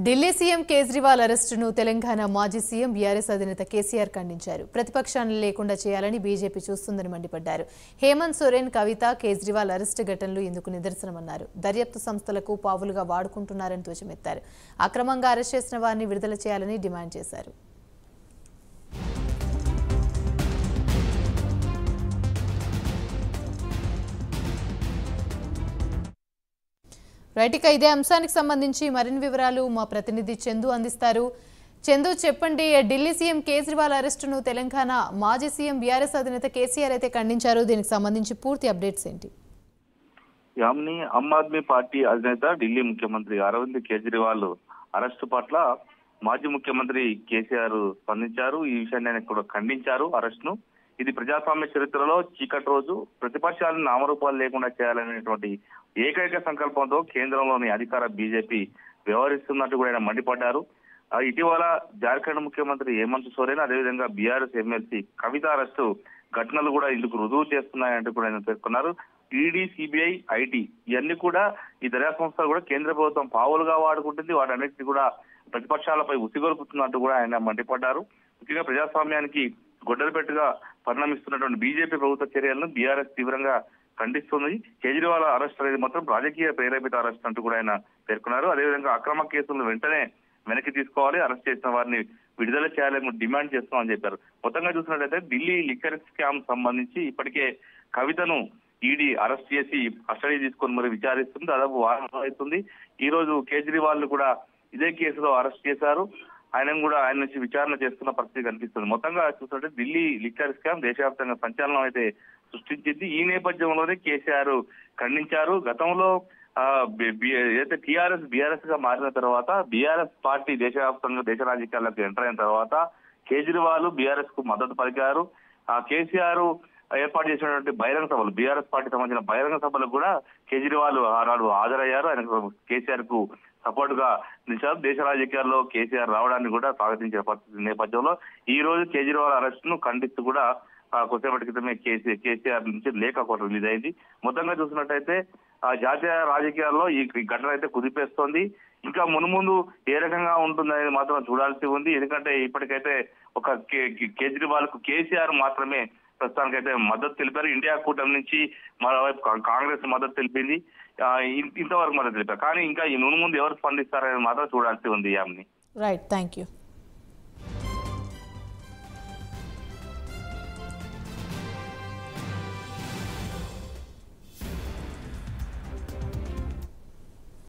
Delhi CM Kejriwal అరెస్టును తెలంగాణ మాజీ CM BRS అధినేత కేసీఆర్ ఖండించారు. ప్రతిపక్షాన్ని లేకుండా చేయాలని బీజేపీ చూస్తుందని మండిపడ్డారు. హేమంత్ సోరెన్, కవిత కేజ్రీవాల్ అరెస్టు ఘటనలు ఇందుకు నిదర్శనమన్నారు. దర్యాప్తు సంస్థలకు పావులుగా వాడుకుంటున్నారని ధ్వజమెత్తారు. అక్రమంగా అరెస్ట్ చేసిన వారిని విడుదల చేయాలని డిమాండ్ చేశారు. రైట్, ఇక ఇదే అంశానికి సంబంధించి మరిన్ని వివరాలు మా ప్రతినిధి చందు అందిస్తారు. చందు, చెప్పండి. ఢిల్లీ సీఎం కేజ్రీవాల్ అరెస్టును తెలంగాణ మాజీ సీఎం బీఆర్ఎస్ అధినేత కేసీఆర్ అయితే ఖండించారు. దీనికి సంబంధించి పూర్తి అప్డేట్స్ ఏంటి? యామిని, ఆమ్ ఆద్మీ పార్టీ అధినేత ఢిల్లీ ముఖ్యమంత్రి అరవింద్ కేజ్రీవాల్ అరెస్టు పట్ల మాజీ ముఖ్యమంత్రి కేసీఆర్ స్పందించారు. ఈ విషయాన్ని ఆయన కూడా ఖండించారు అరెస్టును. ఇది ప్రజాస్వామ్య చరిత్రలో చీకటి రోజు, ప్రతిపక్షాలను నామరూపాలు లేకుండా చేయాలనేటువంటి ఏకైక సంకల్పంతో కేంద్రంలోని అధికార బీజేపీ వ్యవహరిస్తున్నట్టు కూడా ఆయన మండిపడ్డారు. ఇటీవల జార్ఖండ్ ముఖ్యమంత్రి హేమంత్ సోరెన్, అదేవిధంగా బీఆర్ఎస్ ఎమ్మెల్సీ కవిత అరెస్టు ఘటనలు కూడా ఇందుకు రుజువు చేస్తున్నాయంటూ కూడా ఆయన పేర్కొన్నారు. ఈడీ, సిబిఐ, ఐటీ ఇవన్నీ కూడా ఈ దర్యాప్తు సంస్థలు కూడా కేంద్ర ప్రభుత్వం పావులుగా వాడుకుంటుంది. వాటన్నిటిని కూడా ప్రతిపక్షాలపై ఉసిగొల్పుతున్నట్టు కూడా ఆయన మండిపడ్డారు. ముఖ్యంగా ప్రజాస్వామ్యానికి గొడ్డలిపెట్టుగా పరిణమిస్తున్నటువంటి బీజేపీ ప్రభుత్వ చర్యలను బీఆర్ఎస్ తీవ్రంగా ఖండిస్తుంది. కేజ్రీవాల్ అరెస్ట్ అనేది మాత్రం రాజకీయ ప్రేరేపిత అరెస్ట్ అంటూ కూడా ఆయన పేర్కొన్నారు. అదేవిధంగా అక్రమ కేసులను వెంటనే వెనక్కి తీసుకోవాలి, అరెస్ట్ చేసిన వారిని విడుదల చేయాలని డిమాండ్ చేస్తామని చెప్పారు. మొత్తంగా చూసినట్లయితే ఢిల్లీ లిక్కర్ స్కామ్ సంబంధించి ఇప్పటికే కవితను ఈడీ అరెస్ట్ చేసి కస్టడీ తీసుకొని మరి విచారిస్తుంది. దాదాపు వారం అవుతుంది. ఈ రోజు కేజ్రీవాల్ కూడా ఇదే కేసులో అరెస్ట్ చేశారు. ఆయన నుంచి విచారణ చేస్తున్న పరిస్థితి కనిపిస్తుంది. మొత్తంగా చూస్తుంటే ఢిల్లీ లిక్కర్ స్కామ్ దేశవ్యాప్తంగా సంచలనం అయితే సృష్టించింది. ఈ నేపథ్యంలోనే కేసీఆర్ ఖండించారు. గతంలో ఏదైతే టీఆర్ఎస్ బీఆర్ఎస్ గా మారిన తర్వాత, బీఆర్ఎస్ పార్టీ దేశవ్యాప్తంగా దేశ రాజకీయాలకు ఎంటర్ అయిన తర్వాత కేజ్రీవాల్ బీఆర్ఎస్ కు మద్దతు పలికారు. కేసీఆర్ ఏర్పాటు చేసినటువంటి బహిరంగ సభలు, బీఆర్ఎస్ పార్టీ సంబంధించిన బహిరంగ సభలకు కూడా కేజ్రీవాల్ ఆనాడు హాజరయ్యారు. ఆయన కేసీఆర్ కు సపోర్ట్ గా నిలిచారు. దేశ రాజకీయాల్లో కేసీఆర్ రావడాన్ని కూడా స్వాగతించిన పరిస్థితి నేపథ్యంలో ఈ రోజు కేజ్రీవాల్ అరెస్ట్ ను ఖండిస్తూ కూడా కొద్దిసేపటి క్రితమే కేసీఆర్ నుంచి లేఖ కూడా రిలీజ్ అయింది. మొత్తంగా చూసినట్టయితే జాతీయ రాజకీయాల్లో ఈ ఘటన అయితే కుదిపేస్తోంది. ఇంకా మునుముందు ఏ రకంగా ఉంటుందనేది మాత్రం చూడాల్సి ఉంది. ఎందుకంటే ఇప్పటికైతే ఒక కేజ్రీవాల్ కు కేసీఆర్ మాత్రమే ప్రస్తుతానికైతే మద్దతు తెలిపారు. ఇండియా కూటమి నుంచి మరోవైపు కాంగ్రెస్ మద్దతు తెలిపింది. ఇంతవరకు మద్దతు తెలిపారు. కానీ ఇంకా ఈ మునుముందు ఎవరు స్పందిస్తారనేది మాత్రం చూడాల్సి ఉంది. యామిని. Right, thank you.